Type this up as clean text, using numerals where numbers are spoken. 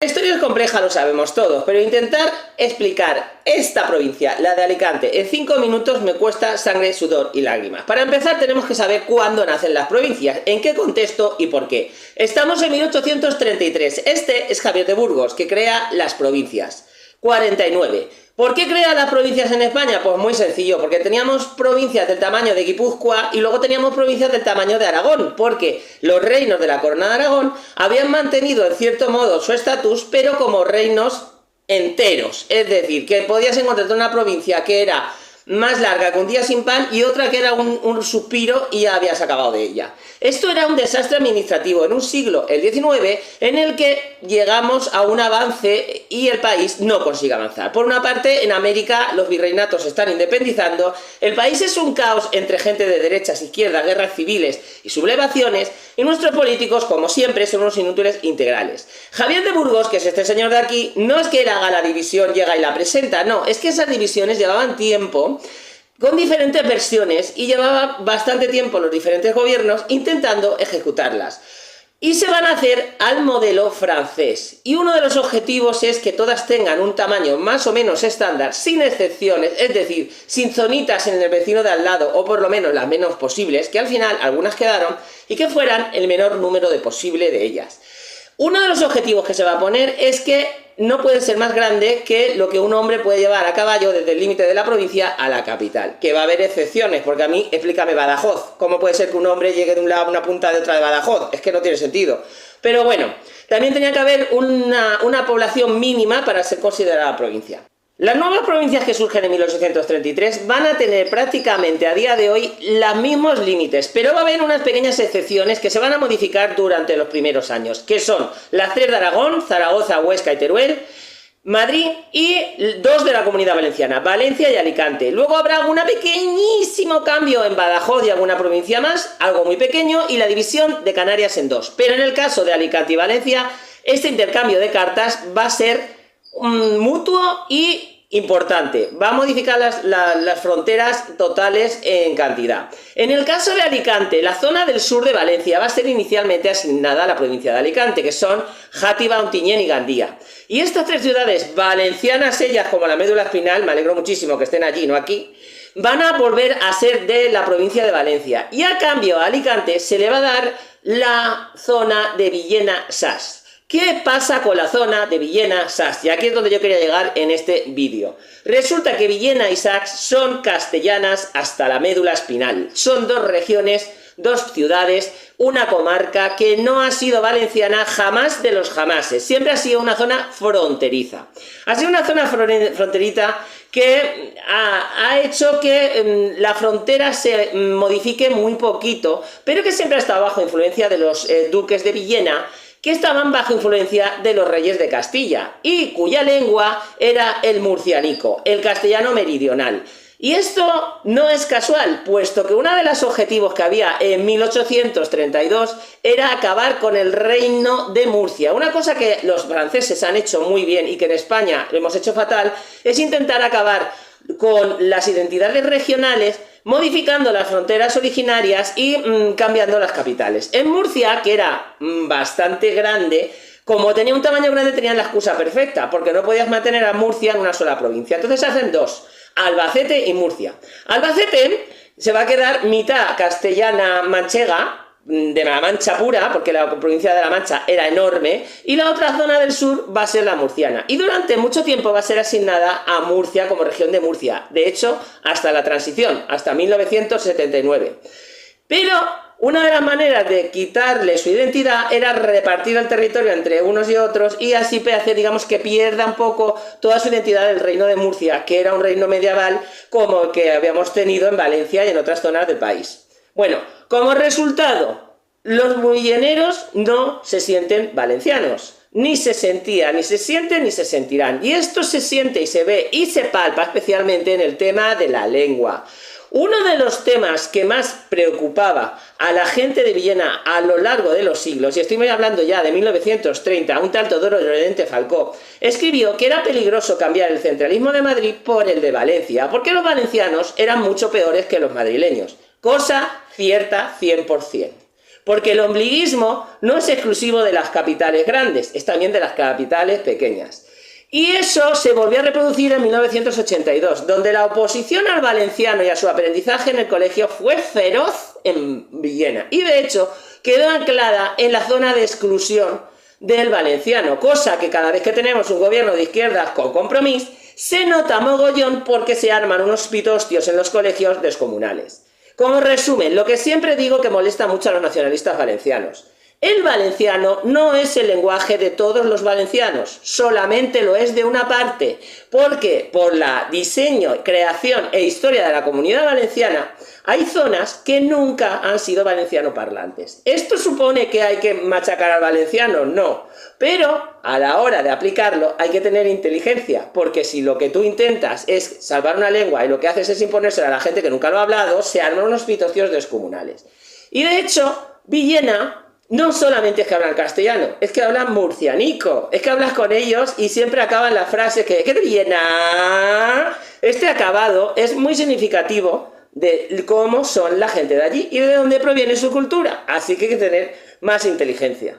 La historia es compleja, lo sabemos todos, pero intentar explicar esta provincia, la de Alicante, en 5 minutos me cuesta sangre, sudor y lágrimas. Para empezar tenemos que saber cuándo nacen las provincias, en qué contexto y por qué. Estamos en 1833, este es Javier de Burgos, que crea las provincias. 49. ¿Por qué crea las provincias en España? Pues muy sencillo, porque teníamos provincias del tamaño de Guipúzcoa y luego teníamos provincias del tamaño de Aragón, porque los reinos de la Corona de Aragón habían mantenido en cierto modo su estatus, pero como reinos enteros. Es decir, que podías encontrar una provincia que era más larga que un día sin pan y otra que era un suspiro y ya habías acabado de ella. Esto era un desastre administrativo en un siglo, el XIX, en el que llegamos a un avance y el país no consigue avanzar. Por una parte, en América los virreinatos se están independizando, el país es un caos entre gente de derechas, izquierdas, guerras civiles y sublevaciones, y nuestros políticos, como siempre, son unos inútiles integrales. Javier de Burgos, que es este señor de aquí, no es que él haga la división, llega y la presenta, no, es que esas divisiones llevaban tiempo, con diferentes versiones, y llevaba bastante tiempo los diferentes gobiernos intentando ejecutarlas. Y se van a hacer al modelo francés. Y uno de los objetivos es que todas tengan un tamaño más o menos estándar, sin excepciones, es decir, sin zonitas en el vecino de al lado, o por lo menos las menos posibles, que al final algunas quedaron, y que fueran el menor número de posible de ellas. Uno de los objetivos que se va a poner es que no puede ser más grande que lo que un hombre puede llevar a caballo desde el límite de la provincia a la capital. Que va a haber excepciones, porque a mí, explícame Badajoz. ¿Cómo puede ser que un hombre llegue de un lado a una punta de otra de Badajoz? Es que no tiene sentido. Pero bueno, también tenía que haber una población mínima para ser considerada provincia. Las nuevas provincias que surgen en 1833 van a tener prácticamente a día de hoy los mismos límites, pero va a haber unas pequeñas excepciones que se van a modificar durante los primeros años, que son las 3 de Aragón, Zaragoza, Huesca y Teruel, Madrid y 2 de la Comunidad Valenciana, Valencia y Alicante. Luego habrá un pequeñísimo cambio en Badajoz y alguna provincia más, algo muy pequeño, y la división de Canarias en 2. Pero en el caso de Alicante y Valencia, este intercambio de cartas va a ser mutuo y importante, va a modificar las fronteras totales en cantidad. En el caso de Alicante, la zona del sur de Valencia va a ser inicialmente asignada a la provincia de Alicante, que son Játiva, Ontinyent y Gandía. Y estas 3 ciudades valencianas, ellas como la médula espinal, me alegro muchísimo que estén allí, no aquí, van a volver a ser de la provincia de Valencia. Y a cambio a Alicante se le va a dar la zona de Villena-Sas. ¿Qué pasa con la zona de Villena-Sas? Y aquí es donde yo quería llegar en este vídeo. Resulta que Villena y Sas son castellanas hasta la médula espinal. Son 2 regiones, 2 ciudades, una comarca que no ha sido valenciana jamás de los jamases. Siempre ha sido una zona fronteriza. Ha sido una zona fronteriza que ha hecho que la frontera se modifique muy poquito, pero que siempre ha estado bajo influencia de los duques de Villena, que estaban bajo influencia de los reyes de Castilla y cuya lengua era el murcianico, el castellano meridional. Y esto no es casual, puesto que uno de los objetivos que había en 1832 era acabar con el reino de Murcia. Una cosa que los franceses han hecho muy bien y que en España lo hemos hecho fatal, es intentar acabar con las identidades regionales, modificando las fronteras originarias y cambiando las capitales. En Murcia, que era bastante grande, como tenía un tamaño grande, tenían la excusa perfecta, porque no podías mantener a Murcia en una sola provincia. Entonces hacen 2, Albacete y Murcia. Albacete se va a quedar mitad castellana manchega, de la Mancha pura, porque la provincia de la Mancha era enorme, y la otra zona del sur va a ser la murciana, y durante mucho tiempo va a ser asignada a Murcia como región de Murcia, de hecho hasta la transición, hasta 1979. Pero una de las maneras de quitarle su identidad era repartir el territorio entre unos y otros, y así hacer, digamos, que pierda un poco toda su identidad del reino de Murcia, que era un reino medieval como el que habíamos tenido en Valencia y en otras zonas del país. Bueno, como resultado, los mulleneros no se sienten valencianos, ni se sentían, ni se sienten, ni se sentirán. Y esto se siente y se ve y se palpa especialmente en el tema de la lengua. Uno de los temas que más preocupaba a la gente de Villena a lo largo de los siglos, y estoy hablando ya de 1930, un tal Teodoro Llorente Falcó escribió que era peligroso cambiar el centralismo de Madrid por el de Valencia, porque los valencianos eran mucho peores que los madrileños. Cosa cierta 100%. porque el ombliguismo no es exclusivo de las capitales grandes, es también de las capitales pequeñas. Y eso se volvió a reproducir en 1982, donde la oposición al valenciano y a su aprendizaje en el colegio fue feroz en Villena. Y de hecho, quedó anclada en la zona de exclusión del valenciano, cosa que cada vez que tenemos un gobierno de izquierdas con Compromís, se nota mogollón porque se arman unos pitostios en los colegios descomunales. Como resumen, lo que siempre digo que molesta mucho a los nacionalistas valencianos. El valenciano no es el lenguaje de todos los valencianos, solamente lo es de una parte, porque por la diseño, creación e historia de la comunidad valenciana hay zonas que nunca han sido valenciano parlantes. ¿Esto supone que hay que machacar al valenciano? No, pero a la hora de aplicarlo hay que tener inteligencia, porque si lo que tú intentas es salvar una lengua y lo que haces es imponérsela a la gente que nunca lo ha hablado, se arman unos pitocios descomunales. Y de hecho, Villena no solamente es que hablan castellano, es que hablan murcianico, es que hablas con ellos y siempre acaban las frases que de Villena. Este acabado es muy significativo de cómo son la gente de allí y de dónde proviene su cultura, así que hay que tener más inteligencia.